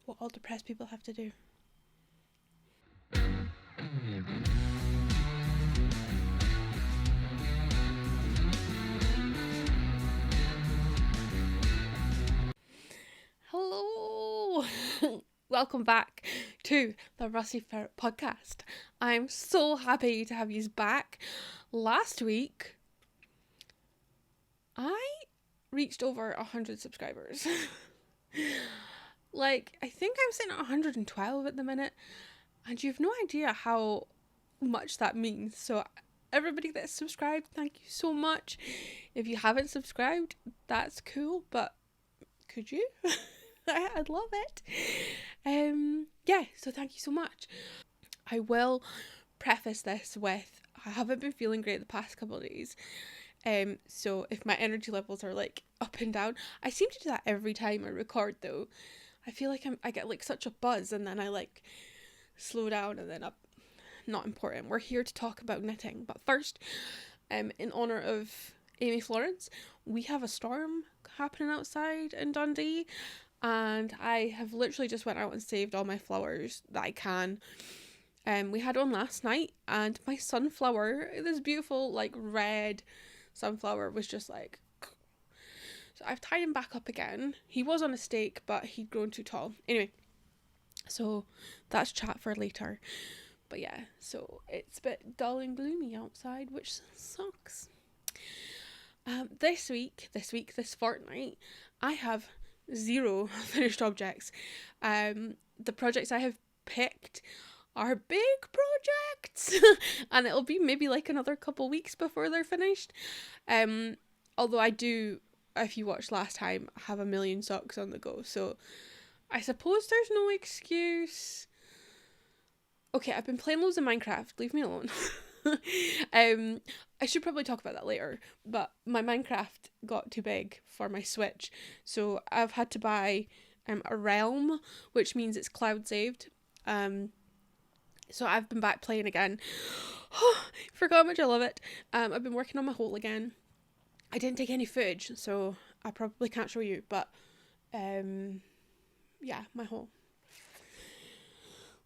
what all depressed people have to do. Hello! Welcome back to the Rusty Ferret Podcast. I'm so happy to have you back. Last week, I reached over 100 subscribers. I think I'm sitting at 112 at the minute, and you have no idea how much that means. So everybody that's subscribed, thank you so much. If you haven't subscribed, that's cool, but could you? I'd love it. So thank you so much. I will preface this with, I haven't been feeling great the past couple of days. So if my energy levels are up and down, I seem to do that every time I record though. I feel like I get such a buzz, and then I slow down, and then up. Not important. We're here to talk about knitting. But first, in honour of Amy Florence, we have a storm happening outside in Dundee, and I have literally just went out and saved all my flowers that I can. We had one last night, and my sunflower, this beautiful red sunflower, was just so I've tied him back up again. He was on a stake, but he'd grown too tall. Anyway, so that's chat for later. But yeah, so it's a bit dull and gloomy outside, which sucks. This fortnight, I have 0 finished objects. The projects I have picked are big projects, and it'll be maybe another couple weeks before they're finished. Although I do, if you watched last time, have a million socks on the go, so I suppose there's no excuse. Okay, I've been playing loads of Minecraft, leave me alone. I should probably talk about that later, but my Minecraft got too big for my Switch, so I've had to buy a realm, which means it's cloud saved. So I've been back playing again. Forgot how much I love it. I've been working on my hole again. I didn't take any footage, so I probably can't show you, but yeah, my hole.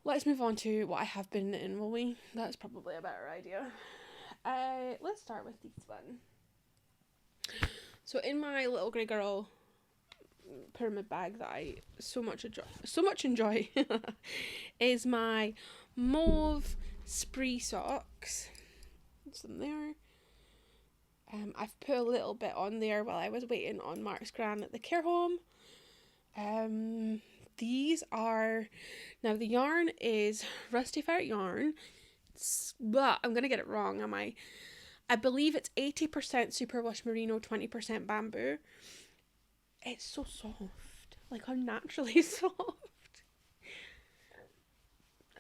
Let's move on to what I have been knitting, will we? That's probably a better idea. Let's start with this one. So in my little grey girl pyramid bag that I so much enjoy is my Mauve spree socks. It's in there. I've put a little bit on there while I was waiting on Mark's gran at the care home. These are, now the yarn is Rusty Ferret yarn, but I'm going to get it wrong, am I? I believe it's 80% superwash merino, 20% bamboo. It's so soft, unnaturally soft.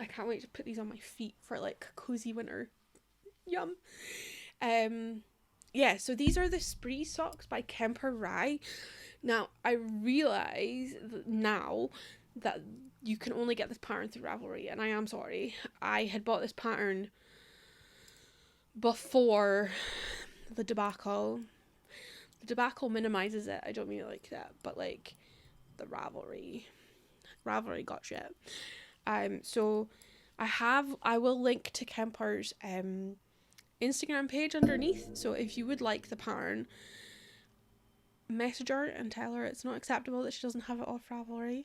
I can't wait to put these on my feet for cozy winter. Yum. Yeah, so these are the spree socks by Kemper Wray. Now, I realise now that you can only get this pattern through Ravelry, and I am sorry. I had bought this pattern before the debacle. The debacle minimises it. I don't mean it like that, but the Ravelry got shit. So I will link to Kemper's Instagram page underneath. So if you would like the pattern, message her and tell her it's not acceptable that she doesn't have it off Ravelry.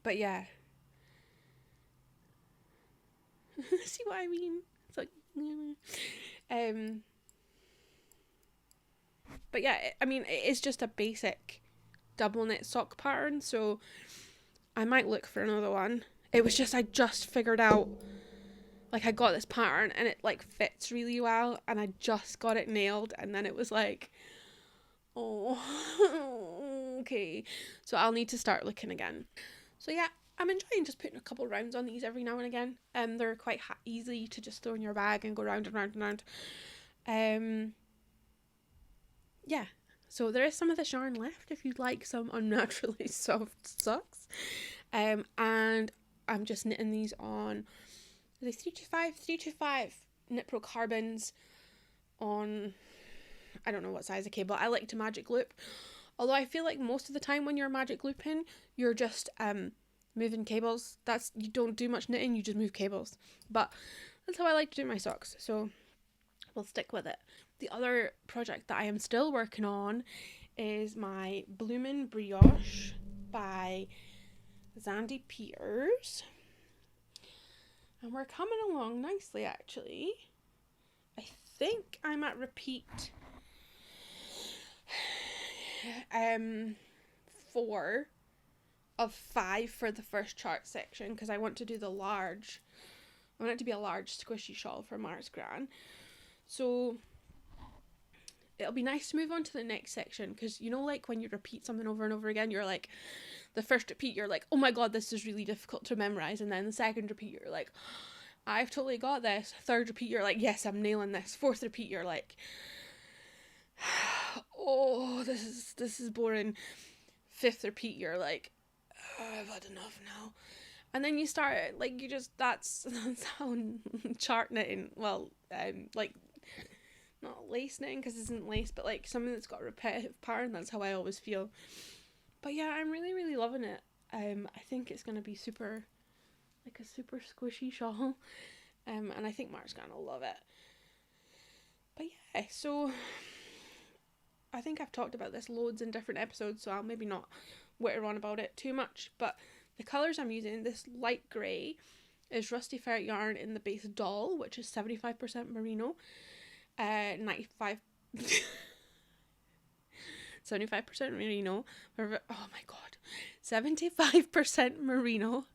But yeah. See what I mean? It's but yeah, I mean, it's just a basic double knit sock pattern, so I might look for another one. It was just, I just figured out, I got this pattern and it fits really well, and I just got it nailed, and then it was oh, okay. So I'll need to start looking again. So yeah, I'm enjoying just putting a couple rounds on these every now and again. They're quite easy to just throw in your bag and go round and round and round. Yeah, so there is some of this yarn left if you'd like some unnaturally soft socks. And I'm just knitting these on the 325 Knit Pro carbons on, I don't know what size of cable. I like to magic loop Although I feel like most of the time when you're magic looping, you're just moving cables. You don't do much knitting, you just move cables. But that's how I like to do my socks, so we'll stick with it. The other project that I am still working on is my Bloomin' Brioche by Xandy Peters. And we're coming along nicely, actually. I think I'm at repeat 4 of 5 for the first chart section, because I want to do the large. I want it to be a large squishy shawl for Mars Gran. So it'll be nice to move on to the next section, because you know, like when you repeat something over and over again, you're like, the first repeat you're like, oh my god, this is really difficult to memorize, and then the second repeat you're like, I've totally got this. Third repeat you're like, yes, I'm nailing this. Fourth repeat you're like, oh, this is boring. Fifth repeat you're like, oh, I've had enough now. And then you start, like, you just, that's how chart knitting, well, like, not lace knitting, because it isn't lace, but like something that's got a repetitive pattern, that's how I always feel. But yeah, I'm really, really loving it. I think it's going to be super, like a super squishy shawl. And I think Mark's going to love it. But yeah, so I think I've talked about this loads in different episodes, so I'll maybe not witter on about it too much. But the colours I'm using, this light grey is Rusty Ferret yarn in the base doll, which is 75% merino, 75% merino, oh my god, 75% merino,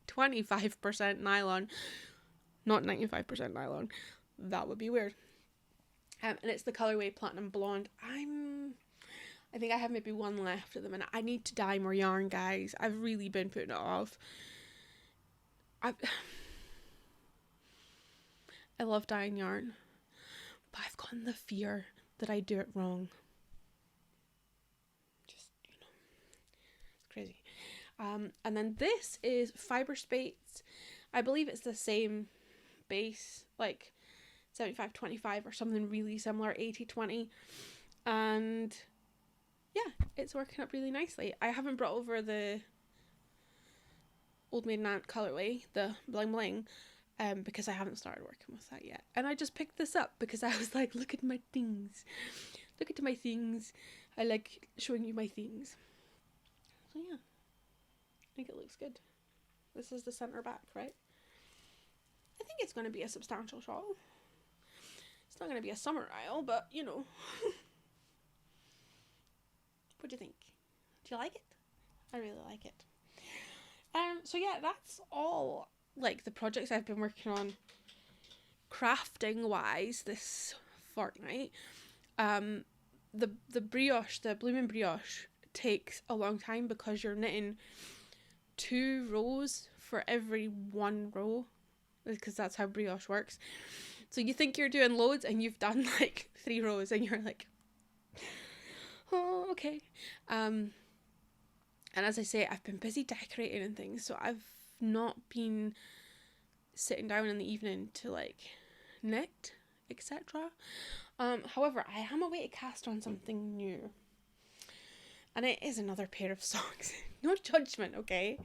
25% nylon, not 95% nylon, that would be weird. And it's the colourway Platinum Blonde. I think I have maybe one left at the minute. I need to dye more yarn, guys. I've really been putting it off. I love dyeing yarn, but I've gotten the fear that I do it wrong. Just, you know, it's crazy. And then this is Fyberspates. I believe it's the same base, like 75-25 or something really similar, 80-20. And yeah, it's working up really nicely. I haven't brought over the Old Maiden Aunt colourway, the bling bling, because I haven't started working with that yet. And I just picked this up because I was like, look at my things. Look at my things. I like showing you my things. So yeah, I think it looks good. This is the centre back, right? I think it's going to be a substantial shawl. It's not going to be a summer aisle, but you know. What do you think? Do you like it? I really like it. So yeah, that's all like the projects I've been working on crafting wise this fortnight. The brioche, the Bloomin' Brioche, takes a long time because you're knitting 2 rows for every 1 row, because that's how brioche works. So you think you're doing loads and you've done like 3 rows and you're like, oh, okay. And as I say, I've been busy decorating and things, so I've not been sitting down in the evening to like knit, etc. However, I am away to cast on something new, and it is another pair of socks. No judgment, okay?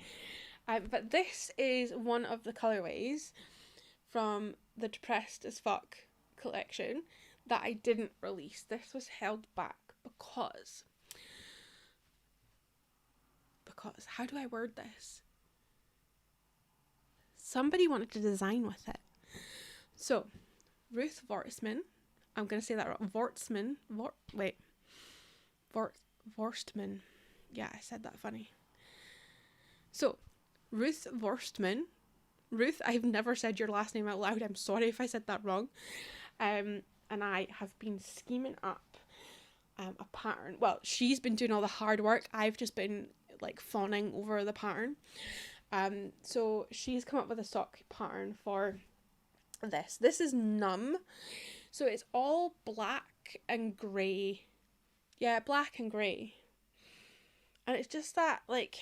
But this is one of the colourways from the Depressed as Fuck collection that I didn't release. This was held back because how do I word this? Somebody wanted to design with it. So, Ruth Vorstman, I'm going to say that wrong, Vorstman. Yeah, I said that funny. So, Ruth Vorstman. Ruth, I've never said your last name out loud. I'm sorry if I said that wrong. And I have been scheming up a pattern. Well, she's been doing all the hard work. I've just been like fawning over the pattern. So she's come up with a sock pattern for this. This is Numb. So it's all black and grey. Yeah, black and grey. And it's just that, like,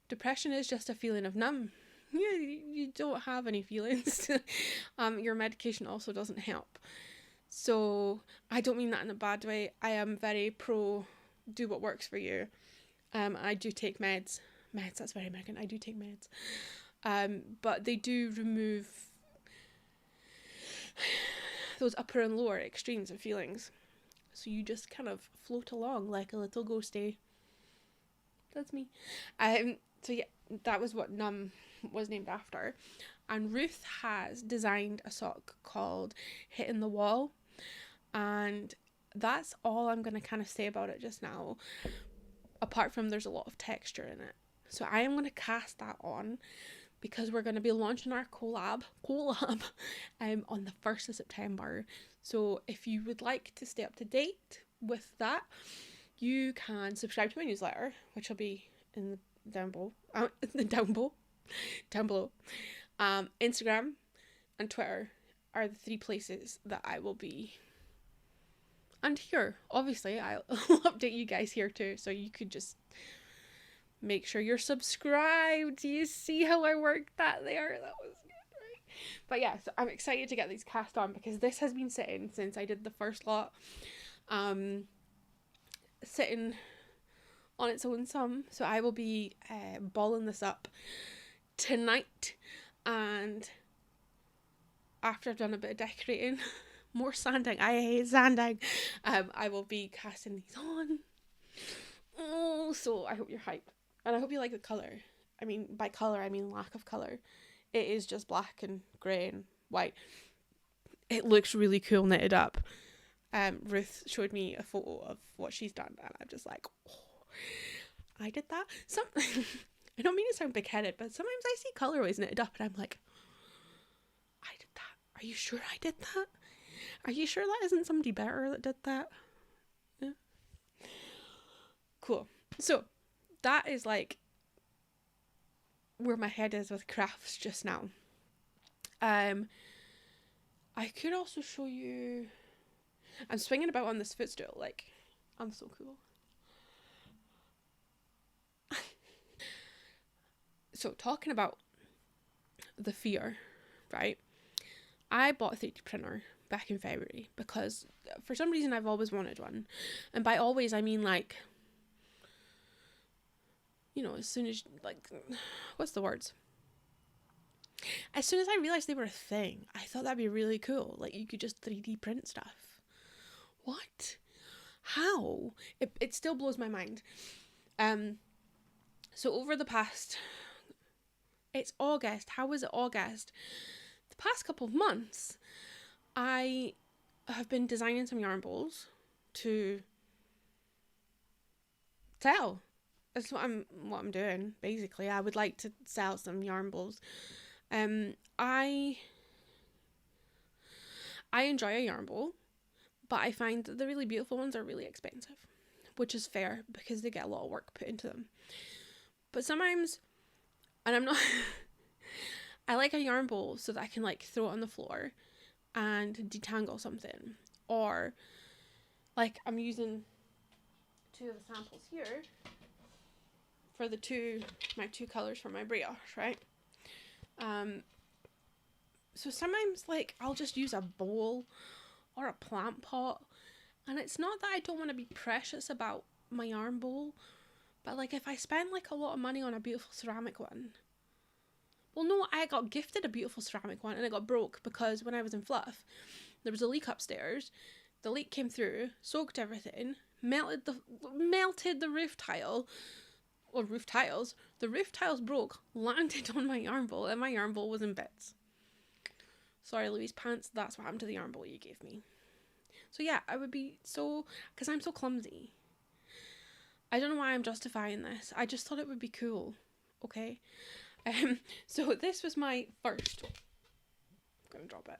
depression is just a feeling of numb. You don't have any feelings. Your medication also doesn't help. So I don't mean that in a bad way. I am very pro do what works for you. I do take meds. Meds, that's very American. I do take meds. But they do remove those upper and lower extremes of feelings. So you just kind of float along like a little ghosty. That's me. So yeah, that was what Numb was named after. And Ruth has designed a sock called Hitting the Wall. And that's all I'm going to kind of say about it just now. Apart from there's a lot of texture in it. So I am going to cast that on because we're going to be launching our collab on the 1st of September. So if you would like to stay up to date with that, you can subscribe to my newsletter, which will be in the down below. Instagram and Twitter are the 3 places that I will be. And here, obviously, I'll update you guys here too, so you could just make sure you're subscribed. Do you see how I worked that there? That was good, right? But yeah, so I'm excited to get these cast on because this has been sitting since I did the first lot. Sitting on its own some. So I will be balling this up tonight, and after I've done a bit of decorating, more sanding. I hate sanding. I will be casting these on. Oh, so I hope you're hyped. And I hope you like the colour. I mean, by colour, I mean lack of colour. It is just black and grey and white. It looks really cool knitted up. Ruth showed me a photo of what she's done, and I'm just like, oh, I did that. I don't mean to sound big-headed, but sometimes I see colourways knitted up, and I'm like, I did that. Are you sure I did that? Are you sure that isn't somebody better that did that? Yeah. Cool. So that is like where my head is with crafts just now. I could also show you. I'm swinging about on this footstool, like, I'm so cool. So talking about the fear, right? I bought a 3D printer back in February because for some reason I've always wanted one. And by always, I mean like, you know, as soon as, like, what's the words? As soon as I realized they were a thing, I thought that'd be really cool. Like, you could just 3D print stuff. What? How? It still blows my mind. So over the past, it's August. How was it August? The past couple of months, I have been designing some yarn bowls to sell. That's what I'm doing, basically. I would like to sell some yarn bowls. I enjoy a yarn bowl, but I find that the really beautiful ones are really expensive, which is fair because they get a lot of work put into them. But sometimes, and I'm not, I like a yarn bowl so that I can like throw it on the floor and detangle something. Or like I'm using 2 of the samples here for my two colours for my brioche, right? So sometimes like I'll just use a bowl or a plant pot, and it's not that I don't want to be precious about my yarn bowl, but like if I spend like a lot of money on a beautiful ceramic one, well no, I got gifted a beautiful ceramic one and it got broke because when I was in Fluff there was a leak upstairs. The leak came through, soaked everything, melted the roof tile or roof tiles. The roof tiles broke, landed on my yarn bowl, and my yarn bowl was in bits. Sorry, Louise Pants, that's what happened to the yarn bowl you gave me. So yeah, I would be so, because I'm so clumsy. I don't know why I'm justifying this. I just thought it would be cool. Okay? So this was my first, I'm going to drop it.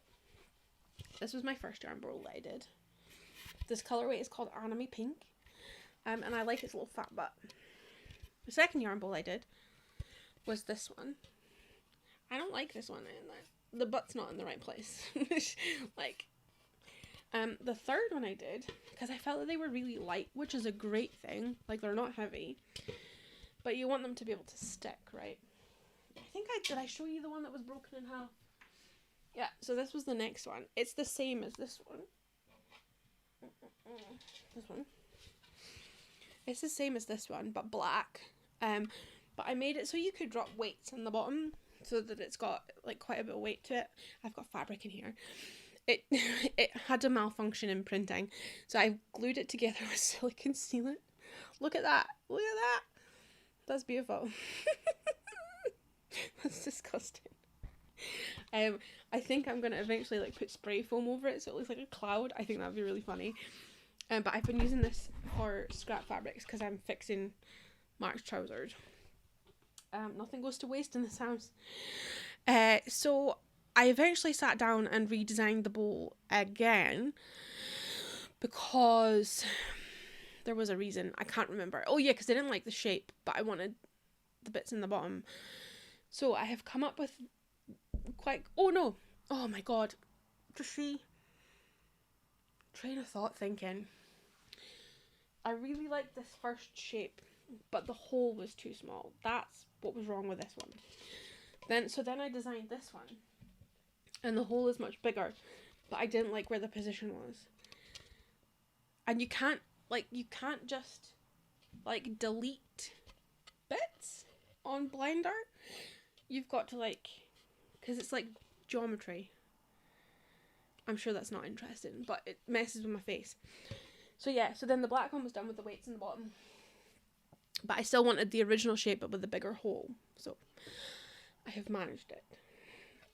This was my first yarn bowl that I did. This colourway is called Anime Pink. And I like its little fat butt. The second yarn bowl I did was this one. I don't like this one. The butt's not in the right place. Like, the third one I did, because I felt that they were really light, which is a great thing. Like, they're not heavy, but you want them to be able to stick, right? I think did I show you the one that was broken in half? Yeah, so this was the next one. It's the same as this one. This one. It's the same as this one, but black. But I made it so you could drop weights on the bottom, so that it's got like quite a bit of weight to it. I've got fabric in here. It had a malfunction in printing, so I glued it together with silicone sealant. Look at that. Look at that. That's beautiful. That's disgusting. I think I'm gonna eventually like put spray foam over it so it looks like a cloud. I think that'd be really funny. But I've been using this for scrap fabrics because I'm fixing Mark's trousers. Nothing goes to waste in this house. So I eventually sat down and redesigned the bowl again because there was a reason. I can't remember. Oh yeah, because I didn't like the shape, but I wanted the bits in the bottom. So I have come up with oh no, oh my god, just see, train of thought thinking. I really liked this first shape, but the hole was too small. That's what was wrong with this one. Then I designed this one, and the hole is much bigger, but I didn't like where the position was. And you can't just like delete bits on Blender. You've got to because it's like geometry. I'm sure that's not interesting, but it messes with my face. So yeah, so then the black one was done with the weights in the bottom. But I still wanted the original shape, but with a bigger hole. So I have managed it.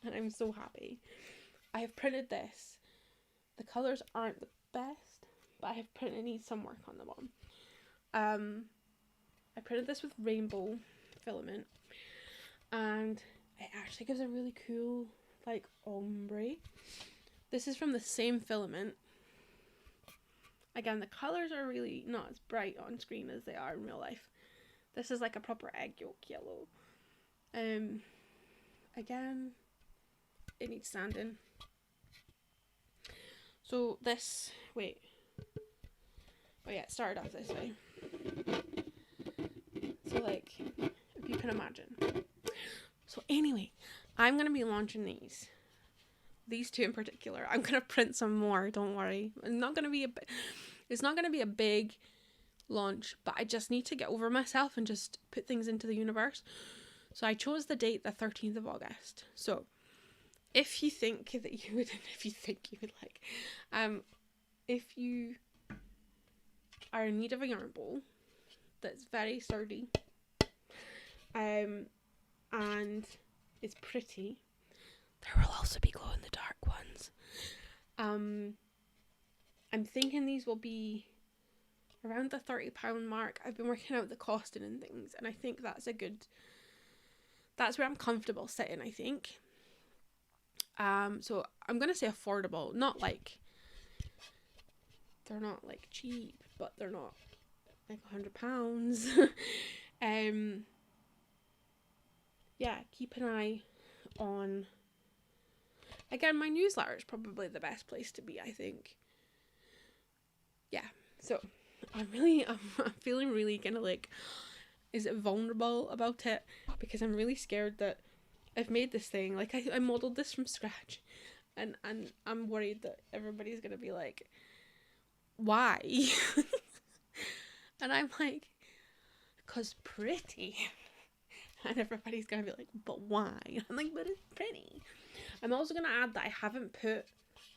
And I'm so happy. I have printed this. The colours aren't the best, but I have printed, needs some work on the bottom. I printed this with rainbow filament. And it actually gives a really cool, ombre. This is from the same filament. Again, the colours are really not as bright on screen as they are in real life. This is like a proper egg yolk yellow. Again, it needs sanding. So this, wait. Oh yeah, it started off this way. So if you can imagine. So anyway, I'm going to be launching these two in particular. I'm going to print some more, don't worry. It's not going to be a big launch, but I just need to get over myself and just put things into the universe. So I chose the date, the 13th of August. So if you think that you would, if you are in need of a yarn bowl that's very sturdy, and it's pretty, there will also be glow in the dark ones. I'm thinking these will be around the £30 mark. I've been working out the costing and things, and I think that's where I'm comfortable sitting, I think. So I'm gonna say affordable, not they're not cheap, but they're not £100. Yeah, keep an eye on. Again, my newsletter is probably the best place to be, I think. Yeah, so I'm feeling really kind of is it vulnerable about it, because I'm really scared that I've made this thing, I modelled this from scratch, and I'm worried that everybody's gonna be like, why? And I'm like, 'cause pretty. And everybody's gonna be like, but why? I'm like, but it's pretty. I'm also gonna add that I haven't put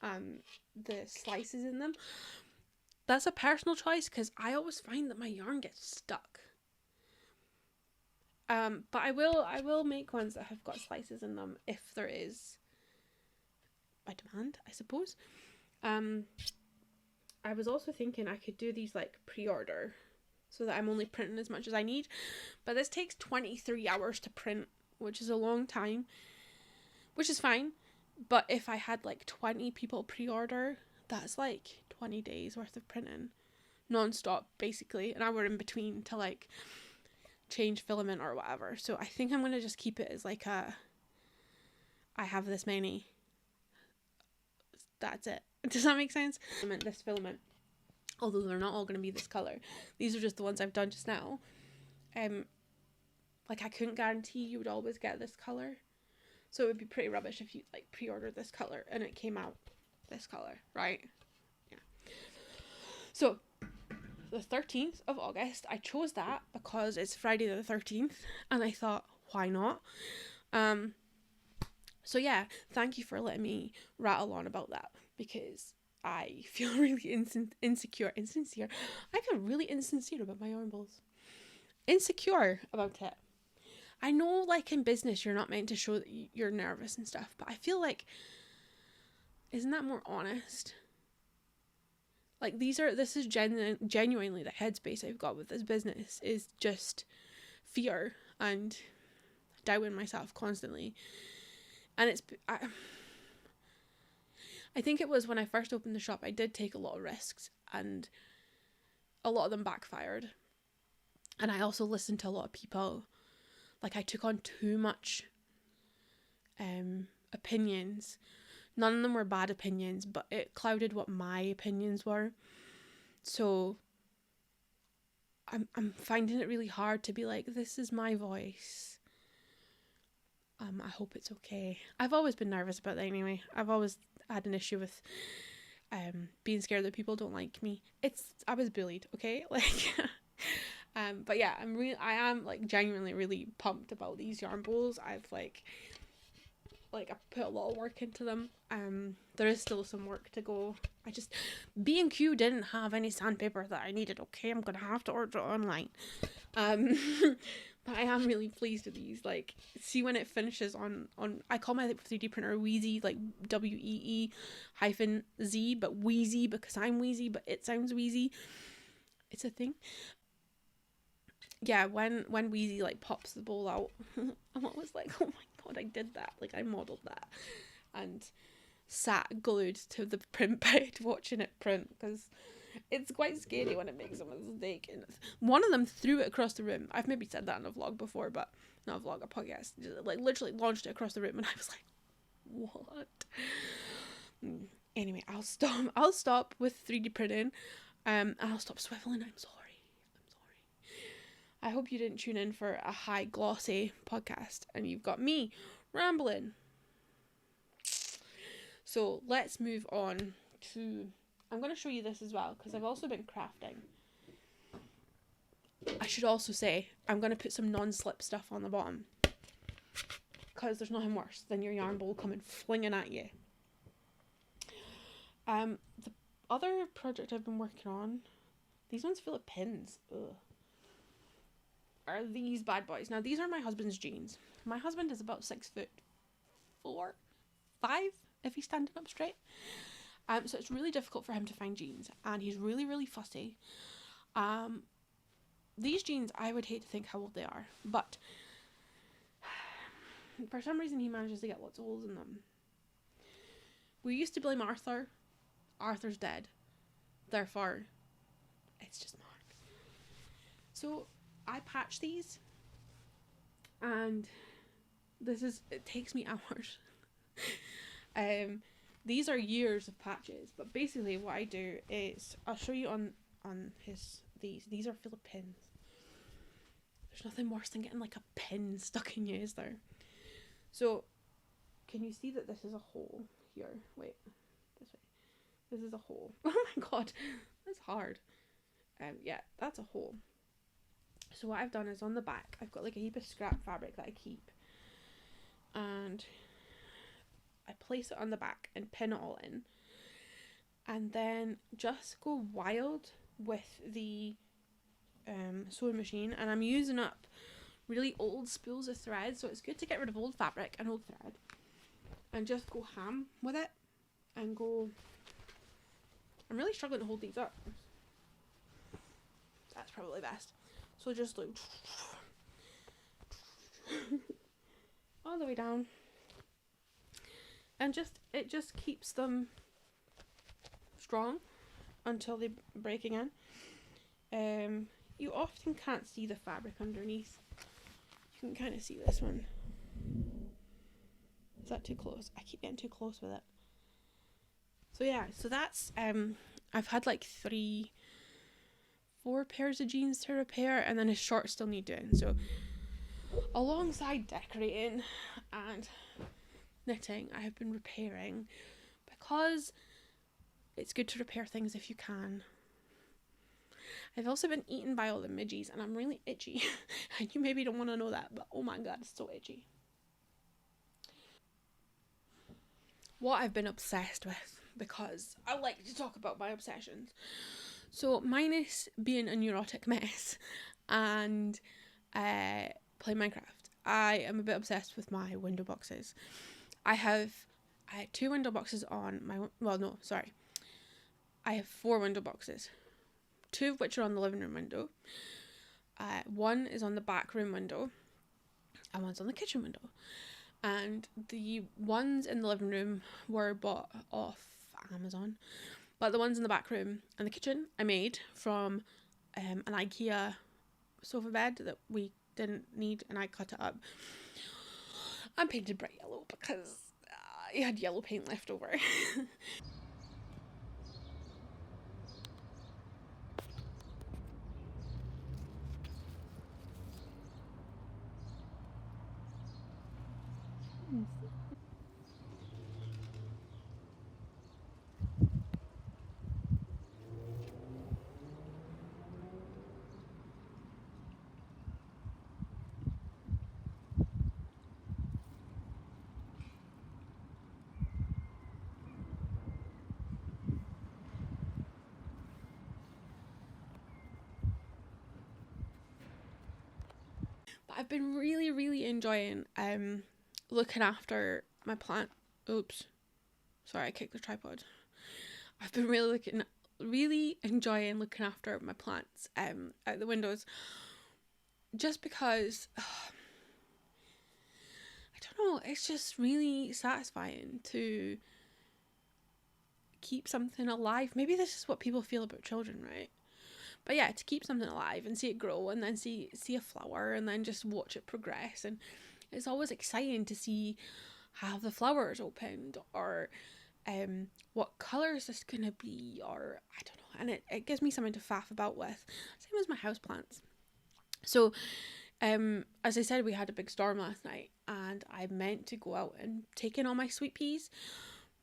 the slices in them. That's a personal choice, because I always find that my yarn gets stuck. But I will make ones that have got slices in them if there is a demand, I suppose. I was also thinking I could do these pre-order, so that I'm only printing as much as I need. But this takes 23 hours to print, which is a long time, which is fine. But if I had 20 people pre-order, that's 20 days worth of printing non-stop, basically. And I were in between to change filament or whatever. So I think I'm going to just keep it as I have this many. That's it. Does that make sense? This filament, although they're not all going to be this colour. These are just the ones I've done just now. I couldn't guarantee you would always get this colour. So it would be pretty rubbish if you pre-ordered this colour and it came out this colour, right? Yeah. So the 13th of August, I chose that because it's Friday the 13th, and I thought, why not? So yeah, thank you for letting me rattle on about that, because I feel really insincere. I feel really insincere about my arm balls. Insecure about it. I know, like, in business, you're not meant to show that you're nervous and stuff, but I feel like, isn't that more honest? Like, this is genuinely the headspace I've got with this business, is just fear and doubting myself constantly. And I think it was when I first opened the shop, I did take a lot of risks, and a lot of them backfired. And I also listened to a lot of people. Like, I took on too much opinions. None of them were bad opinions, but it clouded what my opinions were. So I'm finding it really hard to be like, this is my voice. I hope it's okay. I've always been nervous about that anyway. I've always had an issue with being scared that people don't like me. I was bullied, okay? Like, but yeah, I am like genuinely really pumped about these yarn bowls. I've I put a lot of work into them. There is still some work to go. B&Q didn't have any sandpaper that I needed, okay? I'm gonna have to order it online. But I am really pleased with these. Like, see when it finishes on I call my 3D printer Wheezy, like WEE-Z, but Wheezy because I'm Wheezy, but it sounds Wheezy. It's a thing. Yeah, when Wheezy like pops the bowl out, I'm always like, oh my god, I did that. Like, I modelled that and sat glued to the print bed watching it print, because it's quite scary when it makes a mistake. And one of them threw it across the room. I've maybe said that in a vlog before, but not a vlog, a podcast. Like, literally launched it across the room, and I was like, what? Anyway, I'll stop with 3D printing. And I'll stop swiveling. I'm sorry. I hope you didn't tune in for a high glossy podcast and you've got me rambling. So let's move on to, I'm going to show you this as well, because I've also been crafting. I should also say, I'm going to put some non-slip stuff on the bottom, because there's nothing worse than your yarn bowl coming flinging at you. The other project I've been working on, these ones full of pins. Ugh. Are these bad boys. Now, these are my husband's jeans. My husband is about 6'4", 5", if he's standing up straight. So it's really difficult for him to find jeans, and he's really, really fussy. These jeans, I would hate to think how old they are, but for some reason he manages to get lots of holes in them. We used to blame Arthur. Arthur's dead. Therefore, it's just Mark. So I patch these, and it takes me hours. These are years of patches, but basically what I do is, I'll show you on these are full of pins. There's nothing worse than getting like a pin stuck in you, is there? So can you see that this is a hole here? Wait, this way. This is a hole. Oh my god, that's hard. Yeah, that's a hole. So what I've done is, on the back, I've got like a heap of scrap fabric that I keep, and I place it on the back and pin it all in, and then just go wild with the sewing machine. And I'm using up really old spools of thread, so it's good to get rid of old fabric and old thread, and just go ham with it and go. I'm really struggling to hold these up. That's probably best. So just like all the way down, and it just keeps them strong until they break again. You often can't see the fabric underneath. You can kind of see this one. Is that too close? I keep getting too close with it. So yeah, so that's I've had like 4 pairs of jeans to repair, and then his shorts still need doing. So alongside decorating and knitting, I have been repairing, because it's good to repair things if you can. I've also been eaten by all the midges, and I'm really itchy. And you maybe don't want to know that, but oh my god, it's so itchy. What I've been obsessed with, because I like to talk about my obsessions. So minus being a neurotic mess and playing Minecraft, I am a bit obsessed with my window boxes. I have 2 window boxes on my, I have 4 window boxes, 2 of which are on the living room window. One is on the back room window, and one's on the kitchen window. And the ones in the living room were bought off Amazon, but the ones in the back room and the kitchen I made from an IKEA sofa bed that we didn't need, and I cut it up and painted bright yellow because I had yellow paint left over. But I've been really enjoying looking after my plant. Oops, sorry, I kicked the tripod. I've been really enjoying looking after my plants out the windows, just because I don't know, it's just really satisfying to keep something alive. Maybe this is what people feel about children, right? But yeah, to keep something alive and see it grow, and then see a flower, and then just watch it progress. And it's always exciting to see have the flowers opened, or what colour is this gonna be, or I don't know. And it gives me something to faff about with, same as my houseplants. So as I said, we had a big storm last night, and I meant to go out and take in all my sweet peas,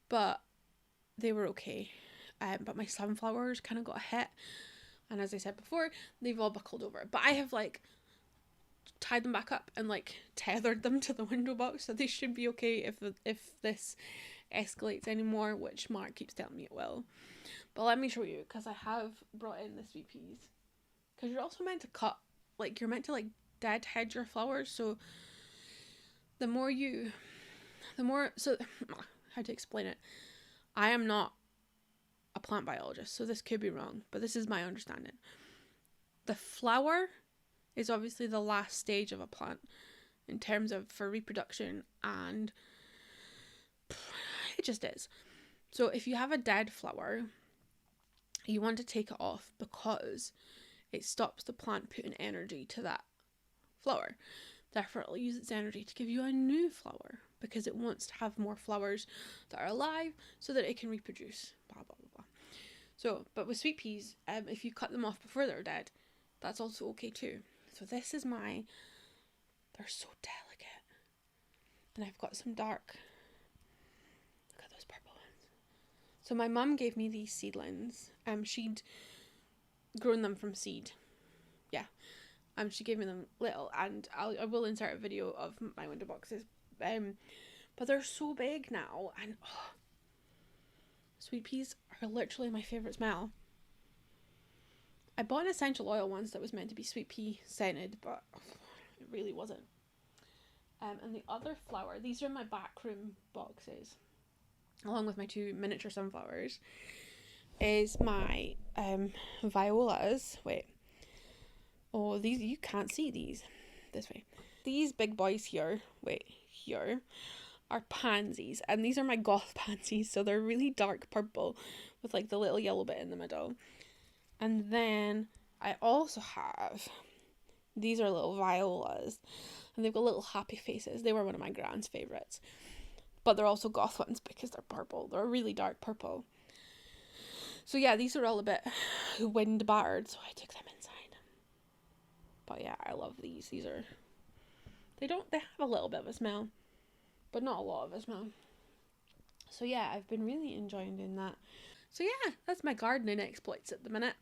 but they were okay. But my sunflowers kind of got hit, and as I said before, they've all buckled over. But I have like tied them back up and like tethered them to the window box, so they should be okay if this escalates anymore, which Mark keeps telling me it will. But let me show you, because I have brought in the sweet peas, because you're also meant to cut, like you're meant to like deadhead your flowers, so so how to explain it, I am not a plant biologist, so this could be wrong, but this is my understanding. The flower is obviously the last stage of a plant in terms of for reproduction, and it just is. So if you have a dead flower, you want to take it off, because it stops the plant putting energy to that flower. Therefore, it'll use its energy to give you a new flower, because it wants to have more flowers that are alive so that it can reproduce. Blah, blah, blah, blah. So, but with sweet peas, if you cut them off before they're dead, that's also okay too. So this is they're so delicate. And I've got some dark. Look at those purple ones. So my mum gave me these seedlings. She'd grown them from seed. Yeah. She gave me them little, and I will insert a video of my window boxes. But they're so big now, and sweet peas are literally my favourite smell. I bought an essential oil once that was meant to be sweet pea scented, but it really wasn't. And the other flower, these are my backroom boxes, along with my 2 miniature sunflowers, is my violas. Wait. Oh, these, you can't see these. This way. These big boys here, here, are pansies. And these are my goth pansies, so they're really dark purple with like the little yellow bit in the middle. And then I also have, these are little violas, and they've got little happy faces. They were one of my grand's favourites. But they're also goth ones because they're purple. They're really dark purple. So yeah, these are all a bit wind battered, so I took them inside. But yeah, I love these. They have a little bit of a smell, but not a lot of a smell. So yeah, I've been really enjoying doing that. So yeah, that's my gardening exploits at the minute.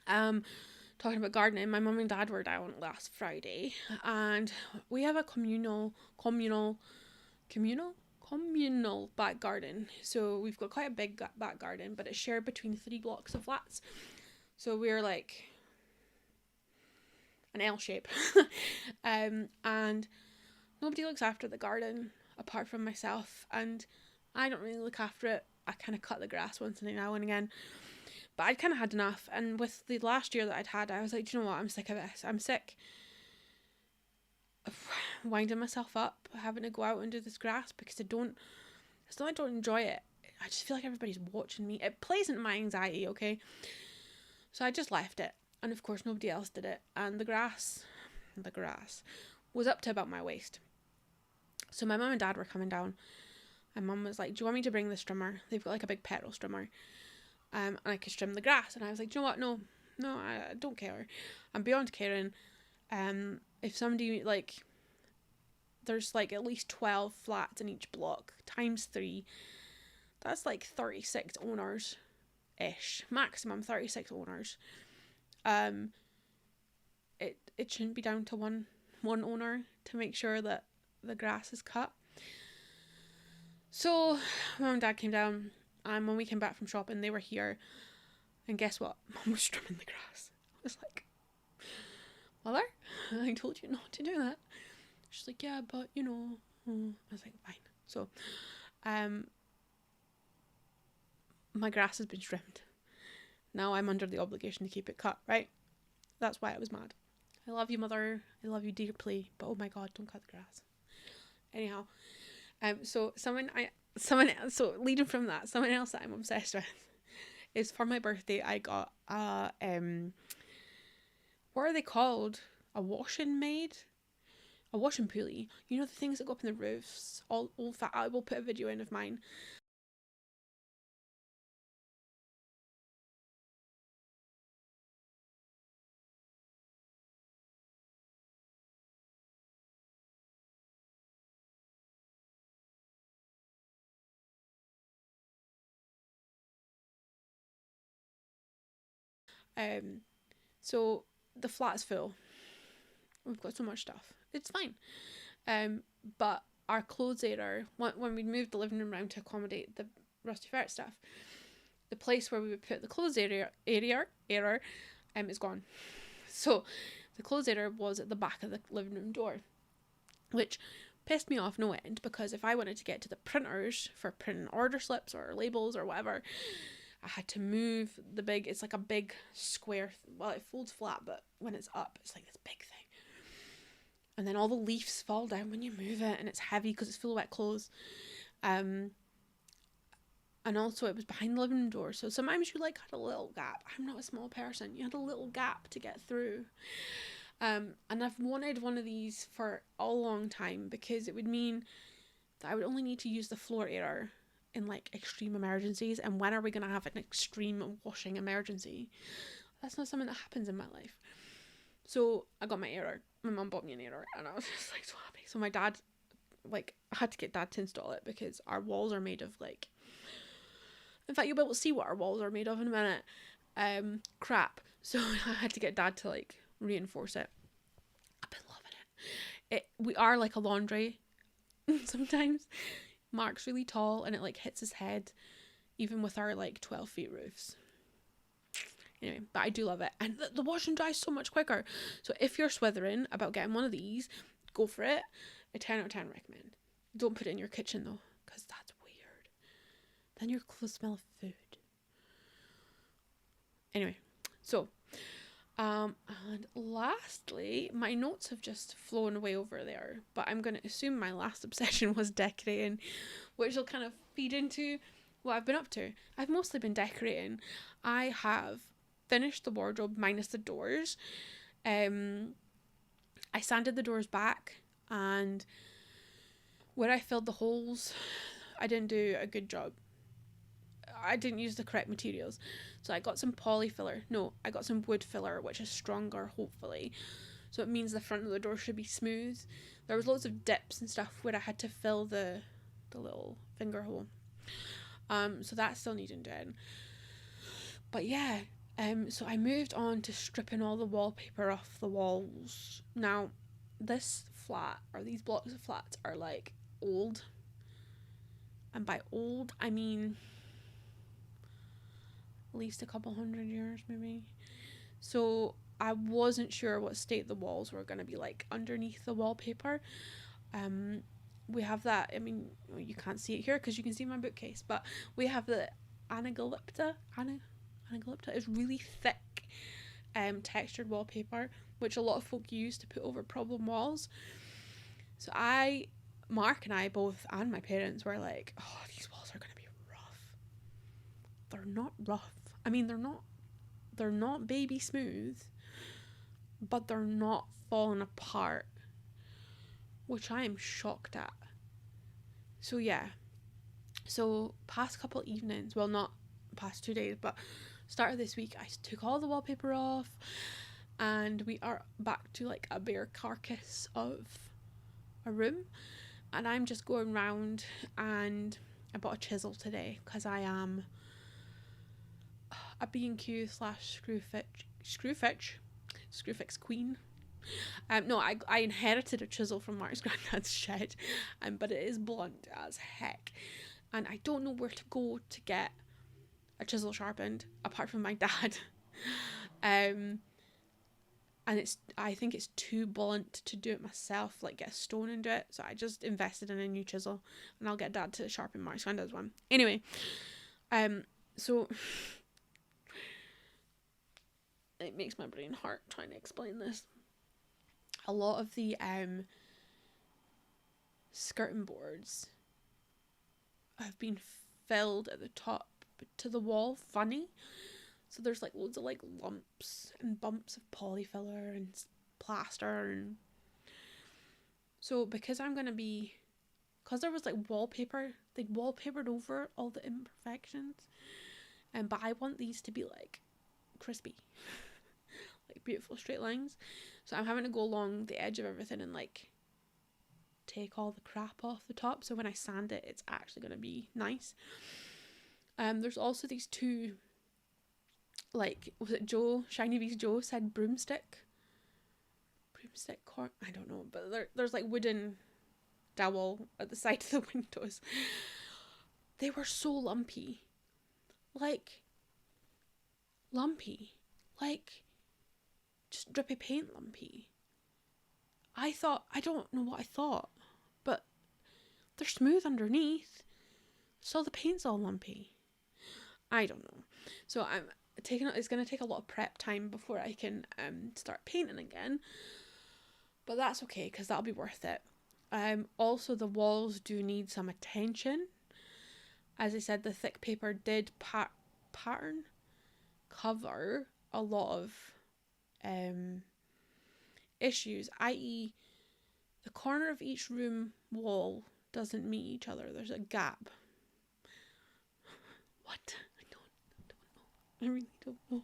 Talking about gardening, my mum and dad were down last Friday, and we have a communal back garden. So we've got quite a big back garden, but it's shared between 3 blocks of flats. So we're like an L shape. And nobody looks after the garden apart from myself, and I don't really look after it. I kind of cut the grass once in a now and again, but I'd kind of had enough. And with the last year that I'd had, I was like, do you know what, I'm sick of this. I'm sick of winding myself up having to go out and do this grass, because it's not I don't enjoy it, I just feel like everybody's watching me. It plays into my anxiety, okay? So I just left it, and of course nobody else did it, and the grass was up to about my waist. So my mum and dad were coming down, and mum was like, do you want me to bring the strimmer? They've got like a big petrol strimmer, and I could trim the grass. And I was like, do you know what, no, I don't care, I'm beyond caring. If somebody, like, there's like at least 12 flats in each block times 3, that's like 36 owners ish, maximum 36 owners. It shouldn't be down to one owner to make sure that the grass is cut. So mum and dad came down, and when we came back from shopping, they were here, and guess what, mum was trimming the grass. I was like, Mother, I told you not to do that. She's like, yeah, but you know. I was like, fine. So my grass has been trimmed. Now I'm under the obligation to keep it cut, right? That's why I was mad. I love you, Mother. I love you deeply, but oh my God, don't cut the grass. Anyhow, so leading from that, someone else that I'm obsessed with is, for my birthday, I got what are they called? A washing maid? A washing pulley. You know, the things that go up in the roofs? All fat. I will put a video in of mine. So the flat's full. We've got so much stuff. It's fine. But our clothes area, when we moved the living room around to accommodate the Rusty Ferret stuff, the place where we would put the clothes area is gone. So the clothes area was at the back of the living room door, which pissed me off no end, because if I wanted to get to the printers for printing order slips or labels or whatever, I had to move it's like a big square, well, it folds flat, but when it's up, it's like this big thing. And then all the leaves fall down when you move it, and it's heavy because it's full of wet clothes. And also it was behind the living room door, so sometimes you like had a little gap. I'm not a small person. You had a little gap to get through. And I've wanted one of these for a long time, because it would mean that I would only need to use the floor area in like extreme emergencies. And when are we going to have an extreme washing emergency? That's not something that happens in my life. So I got my error. My mum bought me an error, and I was just like so happy. So my dad, like, I had to get dad to install it, because our walls are made of like, in fact, you'll be able to see what our walls are made of in a minute. Crap. So I had to get dad to like reinforce it. I've been loving it. We are like a laundry sometimes. Mark's really tall, and it like hits his head, even with our like 12 feet roofs. Anyway, but I do love it, and the wash and dry is so much quicker. So if you're swithering about getting one of these, go for it. A 10 out of 10 recommend. Don't put it in your kitchen though, because that's weird. Then your clothes smell of food. Anyway, so and lastly, my notes have just flown away over there, but I'm going to assume my last obsession was decorating, which will kind of feed into what I've been up to. I've mostly been decorating. I have finished the wardrobe minus the doors. I sanded the doors back, and where I filled the holes, I didn't do a good job. I didn't use the correct materials. So I got some poly filler. No, I got some wood filler, which is stronger, hopefully. So it means the front of the door should be smooth. There was lots of dips and stuff where I had to fill the little finger hole. So that's still needing doing. But yeah, So I moved on to stripping all the wallpaper off the walls. Now, this flat, or these blocks of flats, are like old. And by old, I mean at least a couple 100 years, maybe. So I wasn't sure what state the walls were going to be like underneath the wallpaper. We have that, I mean, you can't see it here because you can see my bookcase, but we have the Anagalipta. Anagalipta is really thick textured wallpaper, which a lot of folk use to put over problem walls. So Mark and I both, and my parents, were like, oh, these walls are going to be rough. They're not rough. I mean, they're not baby smooth, but they're not falling apart, which I am shocked at. So yeah, so past couple evenings, well, not past 2 days, but start of this week, I took all the wallpaper off, and we are back to like a bare carcass of a room, and I'm just going round, and I bought a chisel today because I am a B&Q / Screwfix queen. No, I inherited a chisel from Mark's granddad's shed, but it is blunt as heck, and I don't know where to go to get a chisel sharpened apart from my dad. And I think it's too blunt to do it myself, like get a stone and do it. So I just invested in a new chisel, and I'll get Dad to sharpen Mark's granddad's one. Anyway, so it makes my brain hurt trying to explain this. A lot of the skirting boards have been filled at the top to the wall funny. So there's like loads of like lumps and bumps of polyfiller and plaster, and so because there was like wallpaper, they wallpapered over all the imperfections, but I want these to be like crispy, like beautiful straight lines. So I'm having to go along the edge of everything and like take all the crap off the top, so when I sand it, it's actually going to be nice. There's also these two, like, was it Joe, Shiny Beast Joe said broomstick corn, I don't know, but there's like wooden dowel at the side of the windows. They were so lumpy, like just drippy paint lumpy. I don't know what I thought, but they're smooth underneath, so the paint's all lumpy. I don't know. So it's going to take a lot of prep time before I can start painting again, but that's okay because that'll be worth it. Also, the walls do need some attention. As I said, the thick paper did pattern cover a lot of issues, i.e. the corner of each room wall doesn't meet each other. There's a gap. What? I don't know. I really don't know.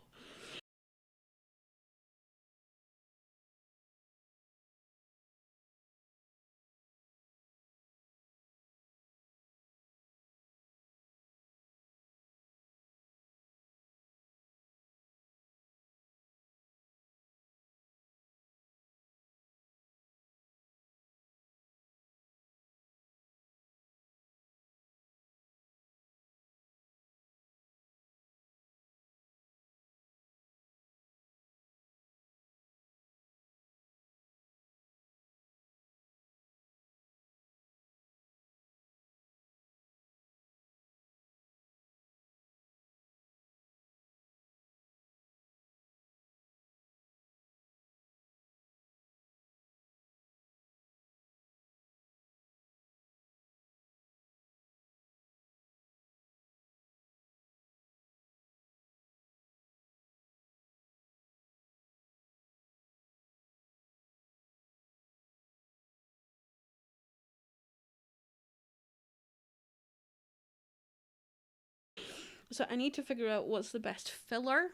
So I need to figure out what's the best filler,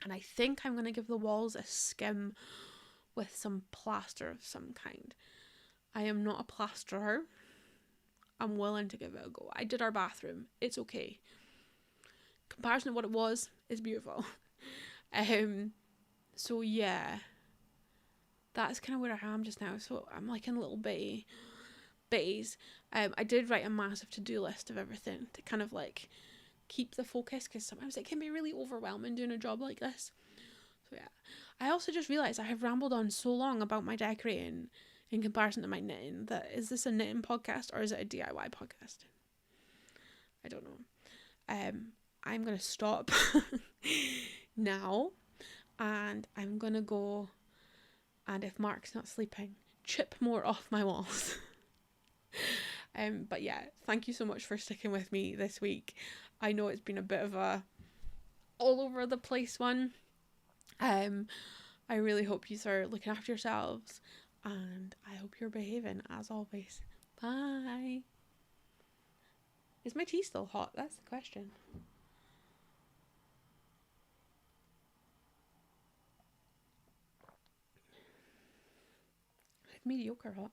and I think I'm going to give the walls a skim with some plaster of some kind. I am not a plasterer. I'm willing to give it a go. I did our bathroom. It's okay. comparison to what it was is beautiful. So yeah, that's kind of where I am just now. So I'm like in a little bitties. I did write a massive to-do list of everything to kind of like keep the focus, because sometimes it can be really overwhelming doing a job like this. So yeah, I also just realised I have rambled on so long about my decorating in comparison to my knitting that, is this a knitting podcast or is it a DIY podcast? I don't know. I'm gonna stop now, and I'm gonna go, and if Mark's not sleeping, chip more off my walls. But yeah, thank you so much for sticking with me this week. I know it's been a bit of a all over the place one. I really hope you are looking after yourselves, and I hope you're behaving as always. Bye. Is my tea still hot? That's the question. It's mediocre hot.